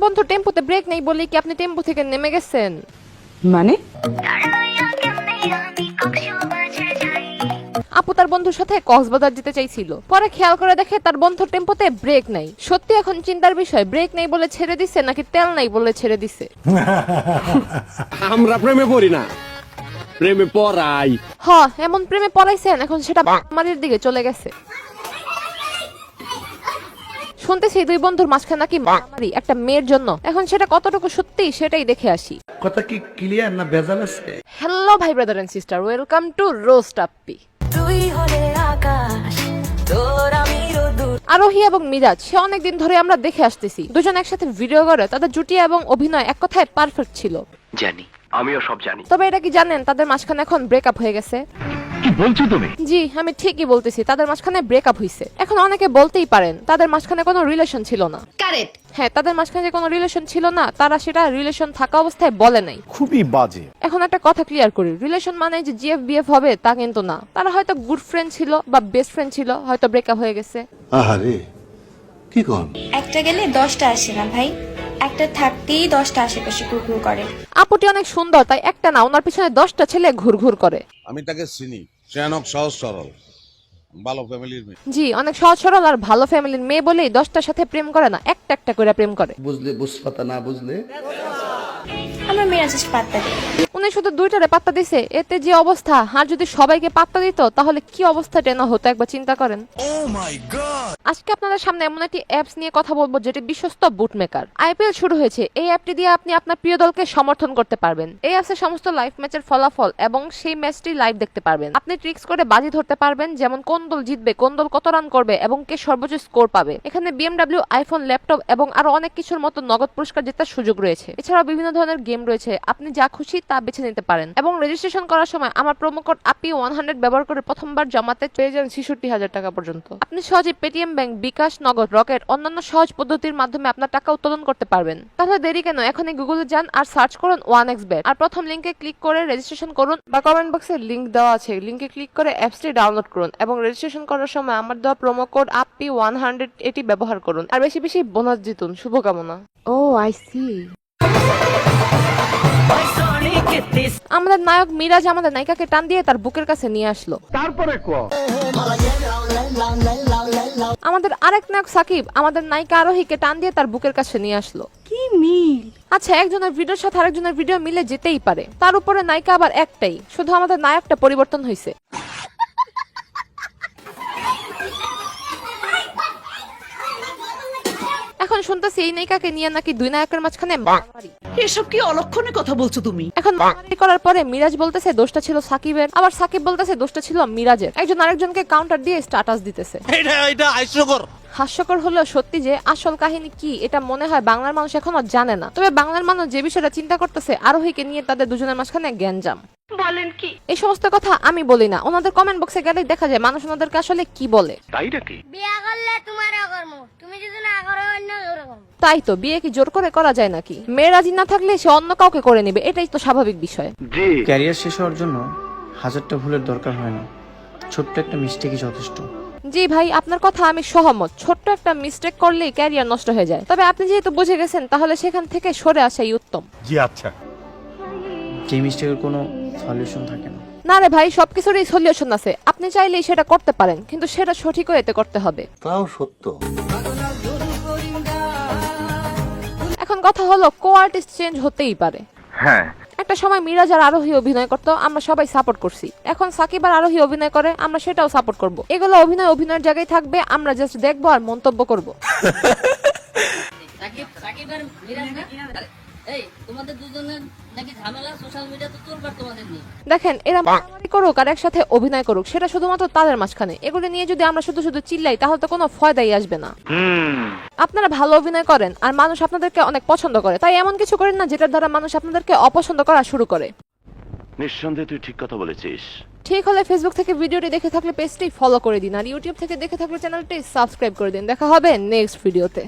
বন্ধু টেম্পোতে ব্রেক নেই বলে কি আপনি টেম্পো থেকে নেমে গেছেন? মানে আপু তার বন্ধুর সাথে কক্সবাজার যেতে চাইছিল, পরে খেয়াল করে দেখে তার বন্ধুর টেম্পোতে ব্রেক নাই। সত্যি এখন চিন্তার বিষয়, ব্রেক নেই বলে ছেড়ে দিছে নাকি তেল নাই বলে ছেড়ে দিছে। আমরা প্রেমে পড়ি না, প্রেমে পড়াই। এমন প্রেমে পড়াইছেন এখন সেটা মারির দিকে চলে গেছে। শুনতেছি দুই বন্ধুর মাঝখানে নাকি মারামারি একটা মেয়ের জন্য। এখন সেটা কতটুকু সত্যি সেটাই দেখে আসি। কথা কি ক্লিয়ার না ভেজাল আছে? হ্যালো ভাই brother and sister, welcome to roast আপ্পি। আরোহী এবং মিরাজ সে অনেকদিন ধরে আমরা দেখে আসতেছি, দুজন একসাথে ভিডিও করে। তাদের জুটি এবং অভিনয় এক কথায় পারফেক্ট ছিল। জানি, আমিও সব জানি। তবে এটা কি জানেন তাদের মাঝখানে এখন ব্রেকআপ হয়ে গেছে? কি বলছো তুমি? জি আমি ঠিকই বলতেছি, তাদের মাঝখানে ব্রেকআপ হইছে। এখন অনেকে বলতেই পারেন তাদের মাঝখানে কোনো রিলেশন ছিল না। কারেক্ট। হ্যাঁ, তাদের মাঝখানে কোনো রিলেশন ছিল না, তারা সেটা রিলেশন থাকা অবস্থায় বলে নাই। খুবই বাজে। এখন একটা কথা ক্লিয়ার করি, রিলেশন মানে যে জিএফ বিএফ হবে তা কিন্তু না। তারা হয়তো গুড ফ্রেন্ড ছিল বা বেস্ট ফ্রেন্ড ছিল, হয়তো ব্রেকআপ হয়ে গেছে। আহারে কি কোন? একটা গেলে 10টা আসে না ভাই, একটা থাকতেই 10টা আশেপাশে ঘুরঘুর করে। আপুটি অনেক সুন্দর, তাই একটা না ওনার পিছনে 10টা ছেলে ঘুরঘুর করে। আমি তাকে চিনি, সে অনেক সহজ সরল ভালো ফ্যামিলির মেয়ে। জি অনেক সহজ সরল আর ভালো ফ্যামিলির মেয়ে বলেই 10টার সাথে প্রেম করে না, একটা একটা করে প্রেম করে। বুঝলে বুঝপাতা, না বুঝলে আমরা মিরাজের পাত্তা দিই। উনি শুধু দুইটারে পাত্তা দিছে, এতে যে অবস্থা, আর যদি সবাইকে পাত্তা দিত তাহলে কি অবস্থা টেনা হতো একবার চিন্তা করেন। আজকে আপনাদের সামনে এমন একটি অ্যাপস নিয়ে কথা বলবো যেটি বিশ্বস্ত বুটমেকার। আইপিএল শুরু হয়েছে, এই অ্যাপটি দিয়ে আপনি আপনার প্রিয় দলকে সমর্থন করতে পারবেন। এই অ্যাপসে সমস্ত লাইভ ম্যাচের ফলাফল এবং সেই ম্যাচটি লাইভ দেখতে পারবেন। আপনি ট্রিক্স করে বাজি ধরতে পারবেন, যেমন কোন দল জিতবে, কোন দল কত রান করবে এবং কে সর্বোচ্চ স্কোর পাবে। এখানে বিএমডব্লিউ, আইফোন, ল্যাপটপ এবং আরো অনেক কিছুর মতো নগদ পুরস্কার জেতার সুযোগ রয়েছে। এছাড়াও বিভিন্ন ধরনের গেম রয়েছে, আপনি যা খুশি তা বেছে নিতে পারেন। এবং রেজিস্ট্রেশন করার সময় আমার প্রোমো কোড API100 ব্যবহার করে প্রথমবার জমাতে পেয়ে যান 66,000 টাকা পর্যন্ত। আপনি সহজে পেটিএম ব্যাংক, বিকাশ, নগদ, রকেট অন্যান্য সহজ পদ্ধতির মাধ্যমে আপনার টাকা উত্তোলন করতে পারবেন। তাহলে দেরি কেন, এখনই গুগলে যান আর সার্চ করুন 1xbet আর প্রথম লিংকে ক্লিক করে রেজিস্ট্রেশন করুন, বা কমেন্ট বক্সে লিংক দেওয়া আছে, লিংকে ক্লিক করে অ্যাপসটি ডাউনলোড করুন এবং রেজিস্ট্রেশন করার সময় আমার দেওয়া প্রোমো কোড API100 এটি ব্যবহার করুন আর বেশি বেশি বোনাস জিতুন। শুভকামনা। ও আই সি। আমাদের নায়ক মিরাজ আমাদের নায়িকাকে টান দিয়ে তার বুকের কাছে নিয়ে আসলো। তারপরে আমাদের আরেক নায়ক সাকিব আমাদের নায়িকা আরোহীকে টান দিয়ে তার বুকের কাছে নিয়ে আসলো। কি মিল! আচ্ছা, একজনের ভিডিওর সাথে আরেকজনের ভিডিও মিলে যেতেই পারে, তার উপরে নায়িকা আবার একটাই, শুধু আমাদের নায়কটা পরিবর্তন হয়েছে। এখন শুনতেছি এই নায়িকাকে নিয়ে নাকি দুই নায়কের মাঝখানে মারামারি। এসব কি অলক্ষণে কথা বলছো তুমি? এখন মারামারি করার পরে মিরাজ বলতেছে দোষটা ছিল সাকিবের, আবার সাকিব বলতেছে দোষটা ছিল মিরাজের। একজন আরেকজনকে কাউন্টার দিয়ে স্ট্যাটাস দিতেছে। এটা হাস্যকর। হাস্যকর হলেও সত্যি যে আসল কাহিনী কি এটা মনে হয় বাংলার মানুষ এখনো জানে না। তবে বাংলার মানুষ যে বিষয়টা চিন্তা করতেছে, আরোহীকে নিয়ে তাদের দুজনের মাঝখানে গ্যাঞ্জাম। বলেন কি? এই সমস্ত কথা আমি বলি না, ওনাদের কমেন্ট বক্সে গেলে দেখা যায় মানুষ ওনাদেরকে আসলে কি বলে। তাই নাকি? বিয়া করলে তোমারও করবো, তুমি যদি না করো অন্য কারো করবো। তাই তো, বিয়ে কি জোর করে করা যায় নাকি? মেয়ে রাজি না থাকলে সে অন্য কাউকে করে নেবে, এটাই তো স্বাভাবিক বিষয়। জি। ক্যারিয়ার শেষ হওয়ার জন্য হাজারটা ভুলের দরকার হয় না, ছোট্ট একটা মিস্টেকই যথেষ্ট। জি ভাই, আপনার কথা আমি সহমত। ছোট্ট একটা মিস্টেক করলেই ক্যারিয়ার নষ্ট হয়ে যায়। তবে আপনি যেহেতু বুঝে গেছেন তাহলে সেখান থেকে সরে আসাই উত্তম। জি আচ্ছা। যে মিস্টেকের কোনো সলিউশন থাকে না। না রে ভাই, সবকিছুরই সলিউশন আছে, আপনি চাইলেই সেটা করতে পারেন, কিন্তু সেটা সঠিক ওয়েতে করতে হবে। তাও সত্য। এখন কথা হলো কো আর্টিস্ট চেঞ্জ হতেই পারে। হ্যাঁ। একটা সময় মিরাজ আর আরোহী অভিনয় করতো, আমরা সবাই সাপোর্ট করছি। এখন সাকিব আর আরোহী অভিনয় করে, আমরা সেটাও সাপোর্ট করব। এগুলো অভিনয়ের জায়গায় থাকবে, আমরা জাস্ট দেখবো আর মন্তব্য করব। দেখেন, এরা মারামারি করুক আর একসাথে অভিনয় করুক, সেটা শুধুমাত্র তাদের মাঝখানে। এগুলো নিয়ে যদি আমরা শুধু শুধু চিল্লাই তাহলে তো কোনো ফায়দাই আসবে না। আপনারা ভালো অভিনয় করেন আর মানুষ আপনাদেরকে অনেক পছন্দ করে, তাই এমন কিছু করেন না যেটার দ্বারা মানুষ আপনাদেরকে অপছন্দ করা শুরু করে। নিঃসন্দেহে তুই ঠিক কথা বলেছিস। ঠিক হলে ফেসবুক থেকে ভিডিওটি দেখে থাকলে পেজটি ফলো করে দিন আর ইউটিউব থেকে দেখে থাকলে চ্যানেলটি সাবস্ক্রাইব করে দিন। দেখা হবে নেক্সট ভিডিওতে।